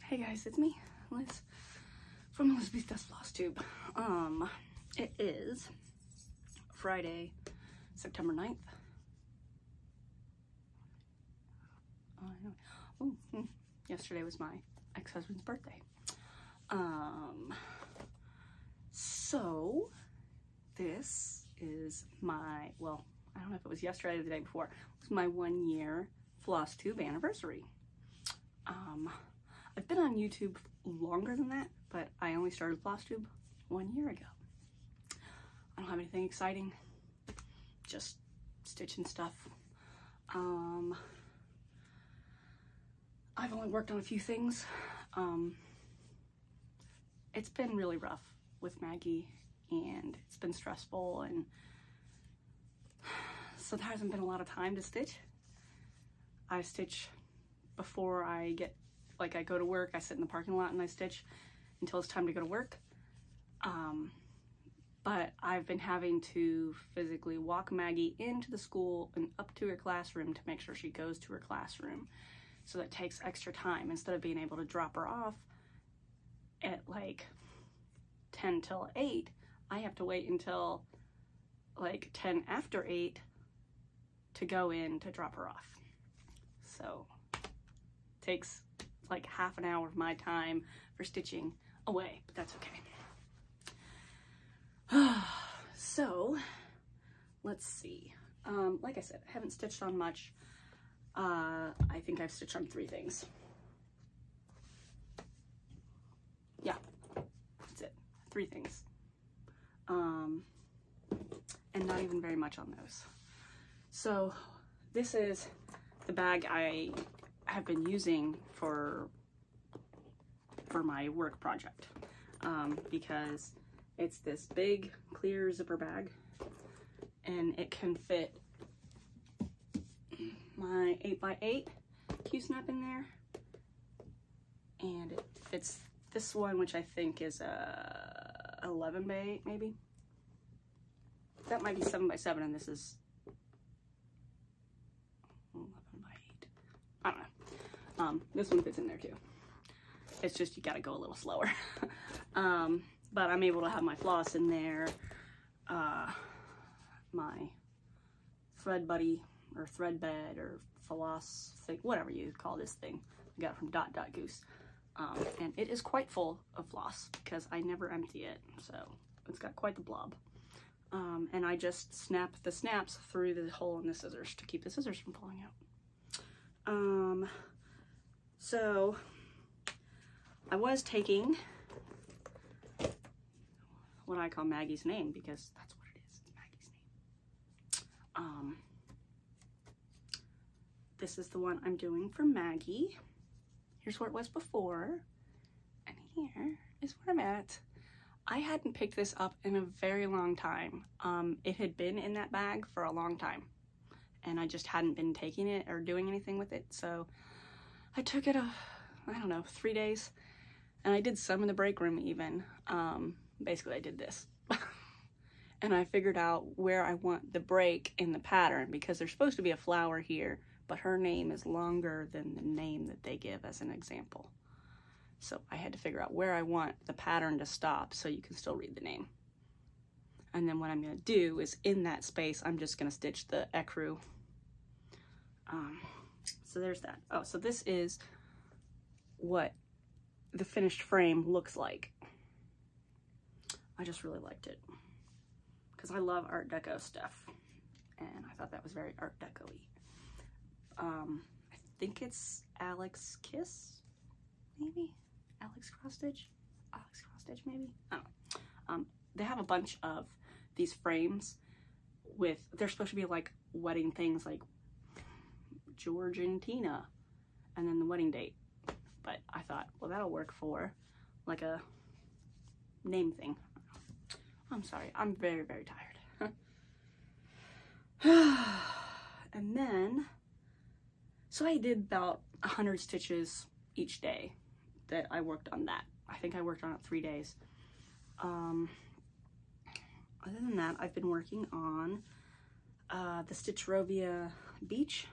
Hey guys, it's me, Liz, from Elizabeth Does Flosstube. It is Friday, September 9th. Yesterday was my ex-husband's birthday. So this is my, well, I don't know if it was yesterday or the day before, it was my 1 year Flosstube anniversary. I've been on YouTube longer than that, but I only started Flosstube 1 year ago. I don't have anything exciting, just stitching stuff. I've only worked on a few things. It's been really rough with Maggie, and it's been stressful, and so there hasn't been a lot of time to stitch. I stitch before I get, like, I go to work, I sit in the parking lot and I stitch until it's time to go to work. But I've been having to physically walk Maggie into the school and up to her classroom to make sure she goes to her classroom. So that takes extra time. Instead of being able to drop her off at like 10 till 8, I have to wait until like 10 after 8 to go in to drop her off. So takes like half an hour of my time for stitching away, but that's okay. So let's see. Like I said, I haven't stitched on much. I think I've stitched on 3 things. Yeah, that's it. 3 things. And not even very much on those. So this is the bag I have been using for my work project, because it's this big clear zipper bag, and it can fit my 8x8 Q-snap in there, and it fits this one, which I think is a 11x8 maybe. That might be 7x7, and this is 11x8. I don't know. This one fits in there too. It's just you gotta go a little slower. But I'm able to have my floss in there, my thread buddy or thread bed or floss thing, whatever you call this thing. I got it from Goose. And it is quite full of floss because I never empty it, so it's got quite the blob. And I just snap the snaps through the hole in the scissors to keep the scissors from falling out. So I was taking what I call Maggie's name, because that's what it is. It's Maggie's name. This is the one I'm doing for Maggie. Here's where it was before, and here is where I'm at. I hadn't picked this up in a very long time. It had been in that bag for a long time, and I just hadn't been taking it or doing anything with it. So I took it, I don't know, 3 days, and I did some in the break room even. Basically I did this. And I figured out where I want the break in the pattern, because there's supposed to be a flower here, but her name is longer than the name that they give as an example. So I had to figure out where I want the pattern to stop so you can still read the name. And then what I'm gonna do is in that space, I'm just gonna stitch the ecru. So there's that. Oh, so this is what the finished frame looks like. I just really liked it because I love Art Deco stuff, and I thought that was very Art Deco-y. I think it's Alex Kiss, maybe? Alex Cross Stitch, maybe? I don't know. They have a bunch of these frames with, they're supposed to be like wedding things, like George and Tina, and then the wedding date. But I thought, well, that'll work for like a name thing. I'm sorry, I'm very, very tired. And then, so I did about 100 stitches each day that I worked on that. I think I worked on it 3 days. Other than that, I've been working on the Stitcherovia Beach.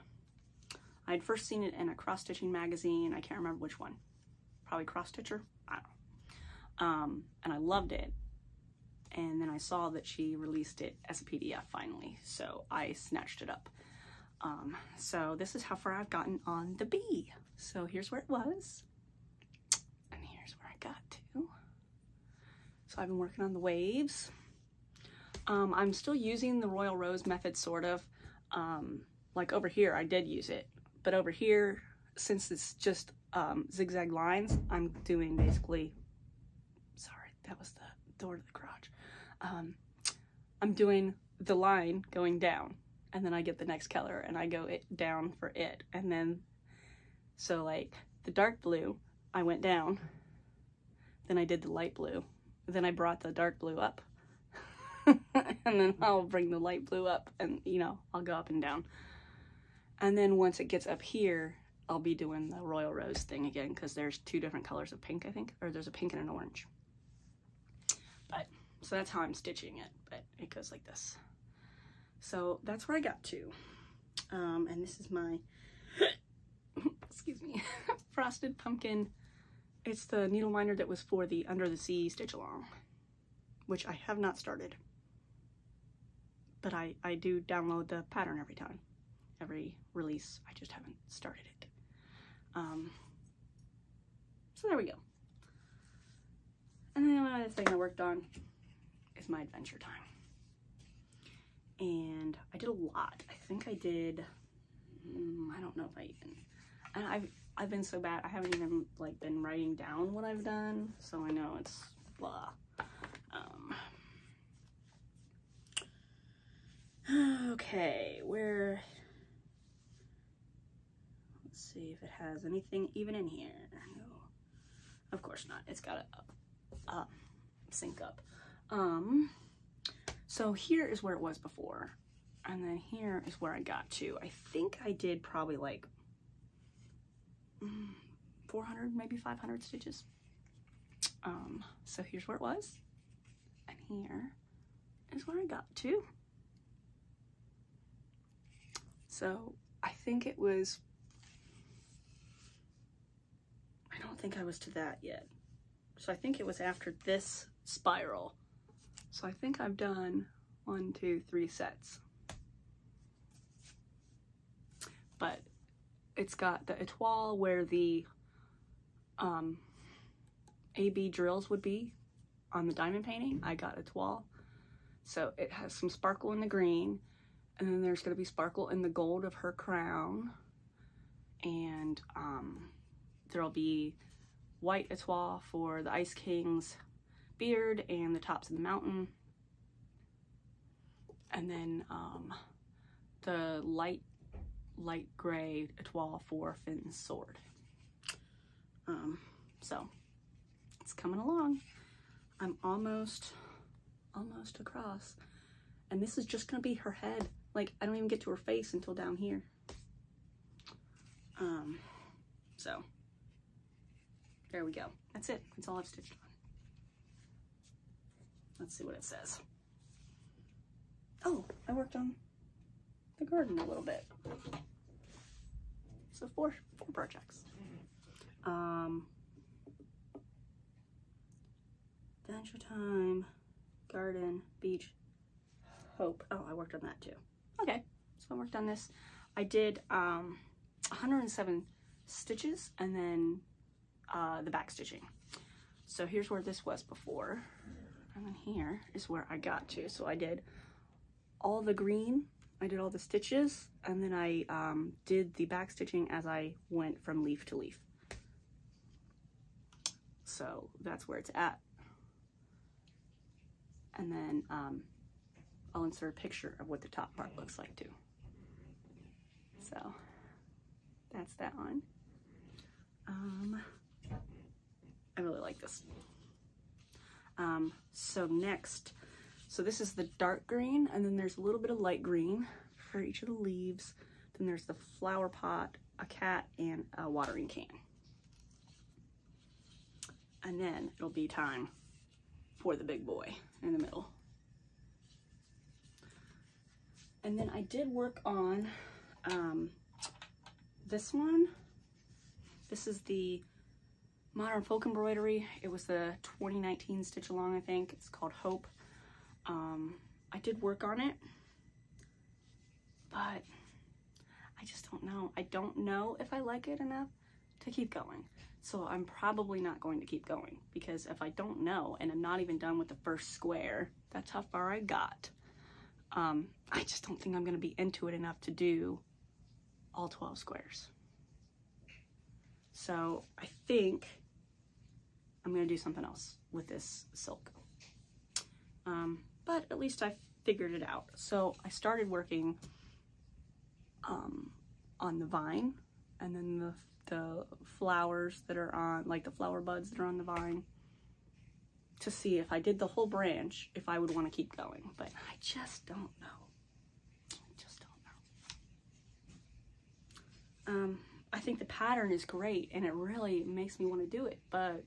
I'd first seen it in a cross-stitching magazine. I can't remember which one. probably cross stitcher, I don't know. And I loved it. And then I saw that she released it as a PDF finally, so I snatched it up. So this is how far I've gotten on the bee. So here's where it was, and here's where I got to. So I've been working on the waves. I'm still using the Royal Rose method, sort of. Like over here, I did use it, but over here, since it's just zigzag lines, I'm doing basically, sorry, that was the door to the garage. I'm doing the line going down, and then I get the next color and I go down for it. And then, so like the dark blue, I went down, then I did the light blue, then I brought the dark blue up, and then I'll bring the light blue up, and you know, I'll go up and down. And then once it gets up here, I'll be doing the Royal Rose thing again, because there's 2 different colors of pink, I think, or there's a pink and an orange. But so that's how I'm stitching it, but it goes like this. So that's where I got to. And this is my, excuse me, frosted pumpkin. It's the needle minder that was for the Under the Sea stitch along, which I have not started. But I do download the pattern every time, every release. I just haven't started it. So there we go. And then another thing I worked on is my adventure time. And I did a lot. I think I did, I don't know if I even, and I've been so bad, I haven't even like been writing down what I've done, so I know it's blah. Okay, where, let's see if it has anything even in here. No, of course not. It's got to sync up. So here is where it was before, and then here is where I got to. I think I did probably like 400, maybe 500 stitches. So here's where it was, and here is where I got to. So I think it was, I don't think I was to that yet. So I think it was after this spiral. So I think I've done 1, 2, 3 sets. But it's got the etoile where the AB drills would be on the diamond painting. I got etoile. So it has some sparkle in the green, and then there's going to be sparkle in the gold of her crown, and there'll be white etoile for the Ice King's beard and the tops of the mountain, and then the light gray etoile for Finn's sword. So it's coming along. I'm almost across, and this is just gonna be her head. Like, I don't even get to her face until down here. So there we go. That's it. That's all I've stitched on. Let's see what it says. Oh, I worked on the garden a little bit. So four projects. Adventure time, garden, beach, hope. Oh, I worked on that too. Okay, so I worked on this. I did 107 stitches, and then the back stitching. So here's where this was before, and then here is where I got to. So I did all the green, I did all the stitches, and then I did the back stitching as I went from leaf to leaf. So that's where it's at. And then I'll insert a picture of what the top part looks like too. So that's that one. I really like this. So next, so this is the dark green, and then there's a little bit of light green for each of the leaves. Then there's the flower pot, a cat, and a watering can. And then it'll be time for the big boy in the middle. And then I did work on this one. This is the Modern Folk Embroidery. It was the 2019 stitch along, I think. It's called Hope. I did work on it, but I just don't know. I don't know if I like it enough to keep going. So I'm probably not going to keep going, because if I don't know and I'm not even done with the first square, that's how far I got. I just don't think I'm going to be into it enough to do all 12 squares. So I think I'm going to do something else with this silk. But at least I figured it out. So I started working on the vine, and then the flowers that are on, like the flower buds that are on the vine, to see if I did the whole branch, if I would want to keep going. But I just don't know. I just don't know. I think the pattern is great and it really makes me want to do it, but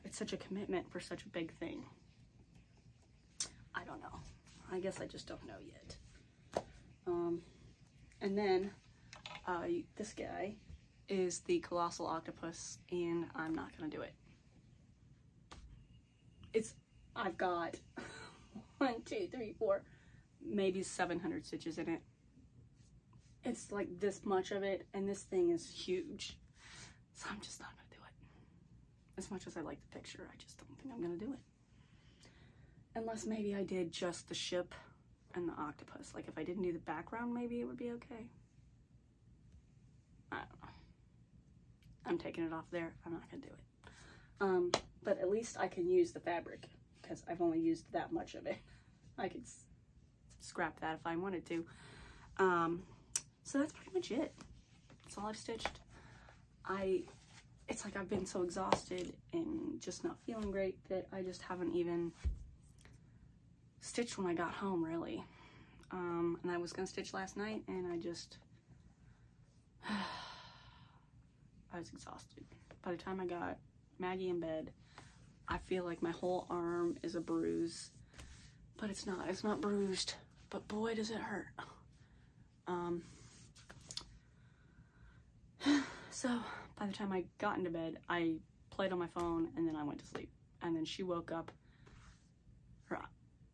it's such a commitment for such a big thing. I don't know. I guess I just don't know yet. And then this guy is the Colossal Octopus, and I'm not gonna do it. I've got 1, 2, 3, 4, maybe 700 stitches in it. It's like this much of it, and this thing is huge. So I'm just not gonna do it. As much as I like the picture, I just don't think I'm gonna do it. Unless maybe I did just the ship and the octopus. Like if I didn't do the background, maybe it would be okay. I don't know. I'm taking it off there. I'm not gonna do it. But at least I can use the fabric, because I've only used that much of it. I could scrap that if I wanted to. So that's pretty much it. That's all I've stitched. It's like I've been so exhausted and just not feeling great that I just haven't even stitched when I got home, really. And I was gonna stitch last night, and I was exhausted. By the time I got Maggie in bed, I feel like my whole arm is a bruise, but it's not bruised, but boy does it hurt. So by the time I got into bed, I played on my phone, and then I went to sleep. And then she woke up, or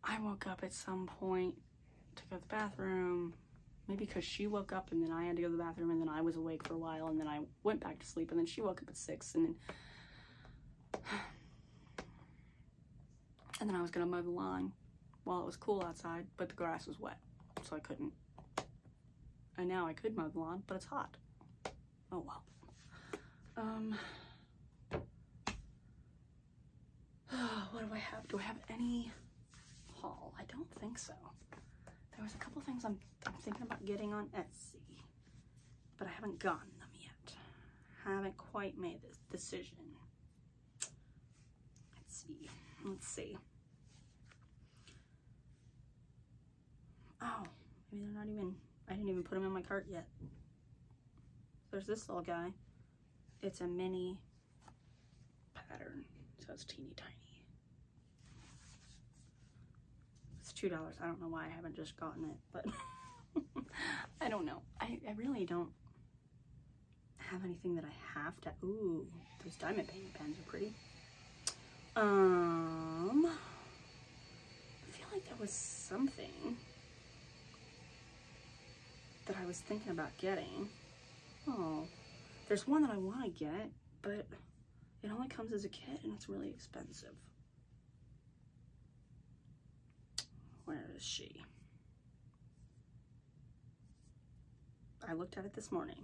I woke up at some point to go to the bathroom, maybe because she woke up and then I had to go to the bathroom, and then I was awake for a while, and then I went back to sleep, and then she woke up at 6, and then I was gonna mow the lawn while it was cool outside, but the grass was wet, so I couldn't. And now I could mow the lawn, but it's hot. Oh well. What do I have? Do I have any haul? I don't think so. There was a couple things I'm thinking about getting on Etsy, but I haven't gotten them yet. Haven't quite made this decision. Let's see. Oh, maybe they're not even, I didn't even put them in my cart yet. There's this little guy. It's a mini pattern, so it's teeny tiny. It's $2. I don't know why I haven't just gotten it, but I don't know. I really don't have anything that I have to. Ooh, those diamond painting pens are pretty. I feel like there was something that I was thinking about getting. Oh, there's one that I want to get, but it only comes as a kit and it's really expensive. Where is she? I looked at it this morning.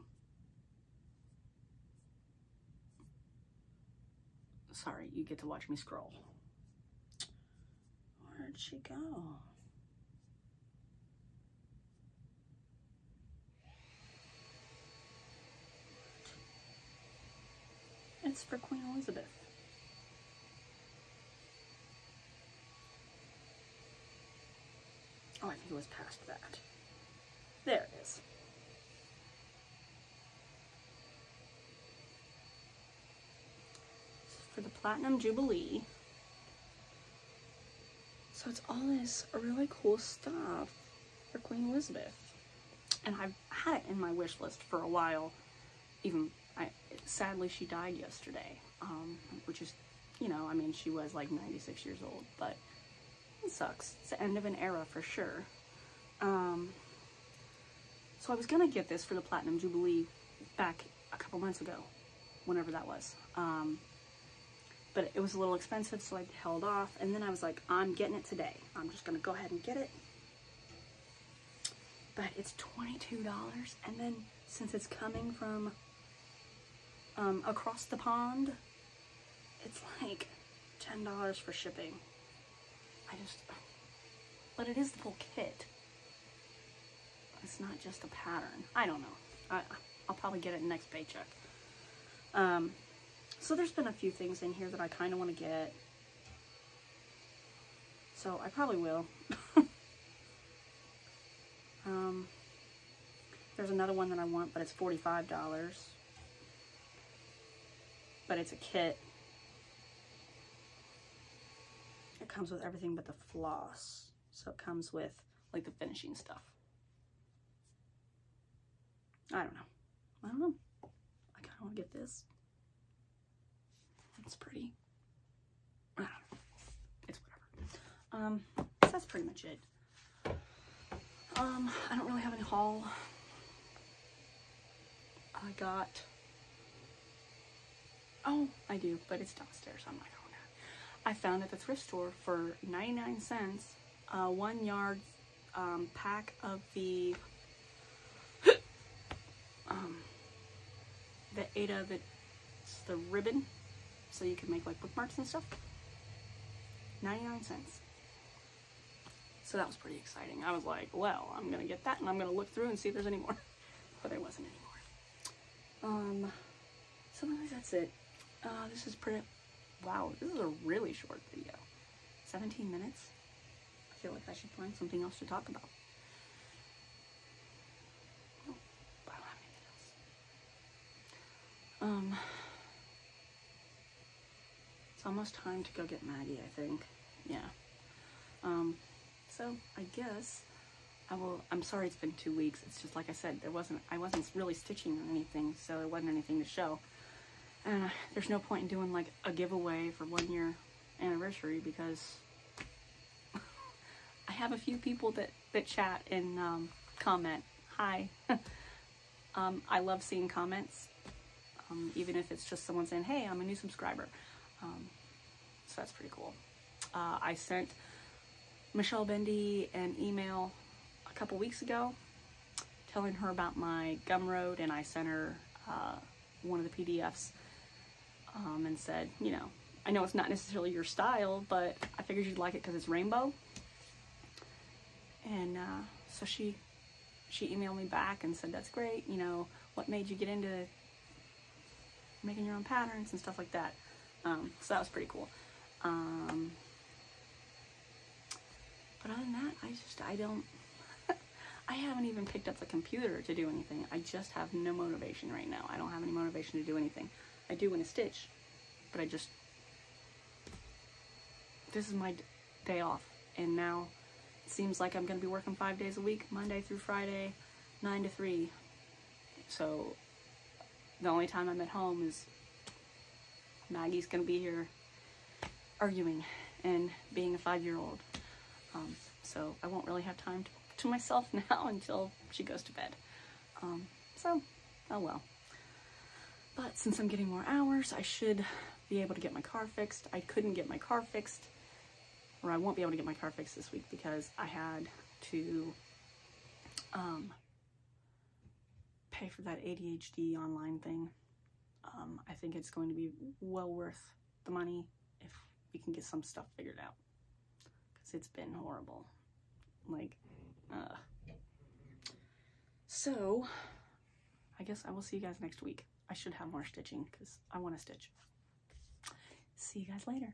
Sorry, you get to watch me scroll. Where'd she go? It's for Queen Elizabeth. Oh, I think it was past that. There it is. For the Platinum Jubilee. So it's all this really cool stuff for Queen Elizabeth. And I've had it in my wish list for a while, sadly she died yesterday, which is, you know, I mean, she was like 96 years old, but it sucks. It's the end of an era for sure. So I was gonna get this for the Platinum Jubilee back a couple months ago, whenever that was. But it was a little expensive, so I held off, and then I was like, I'm getting it today. I'm just gonna go ahead and get it. But it's $22, and then since it's coming from across the pond, it's like $10 for shipping. But it is the full kit. It's not just a pattern. I don't know. I'll probably get it next paycheck. So there's been a few things in here that I kind of want to get. So I probably will. There's another one that I want, but it's $45. But it's a kit. It comes with everything but the floss. So it comes with like the finishing stuff. I don't know. I kind of want to get this. It's pretty. I don't know. It's whatever. So that's pretty much it. I don't really have any haul. I got, oh, I do, but it's downstairs. I'm not going there. I found at the thrift store for 99 cents, 1 yard pack of the Ada, that's the ribbon, so you can make like bookmarks and stuff. 99 cents. So that was pretty exciting. I was like, well, I'm gonna get that and I'm gonna look through and see if there's any more. But there wasn't any more. So anyways, that's it. This is pretty, wow, this is a really short video. 17 minutes. I feel like I should find something else to talk about. No, I don't have anything else. It's almost time to go get Maggie, I think. Yeah. So I guess I will. I'm sorry it's been 2 weeks. It's just like I said, I wasn't really stitching or anything, so there wasn't anything to show. And there's no point in doing like a giveaway for 1 year anniversary because I have a few people that chat and comment. Hi. I love seeing comments, even if it's just someone saying, hey, I'm a new subscriber. So that's pretty cool. I sent Michelle Bendy an email a couple weeks ago telling her about my Gumroad, and I sent her one of the PDFs and said, you know, I know it's not necessarily your style, but I figured you'd like it because it's rainbow. And so she emailed me back and said, that's great, you know, what made you get into making your own patterns and stuff like that. So that was pretty cool. But other than that, I haven't even picked up the computer to do anything. I just have no motivation right now. I don't have any motivation to do anything. I do want to stitch, but this is my day off, and now it seems like I'm going to be working 5 days a week, Monday through Friday, 9 to 3. So the only time I'm at home is Maggie's going to be here arguing and being a 5-year-old. So I won't really have time to myself now until she goes to bed. So, oh well. But since I'm getting more hours, I should be able to get my car fixed. I couldn't get my car fixed, or I won't be able to get my car fixed this week because I had to pay for that ADHD online thing. I think it's going to be well worth the money if we can get some stuff figured out, because it's been horrible. Like, so I guess I will see you guys next week. I should have more stitching because I want to stitch. See you guys later.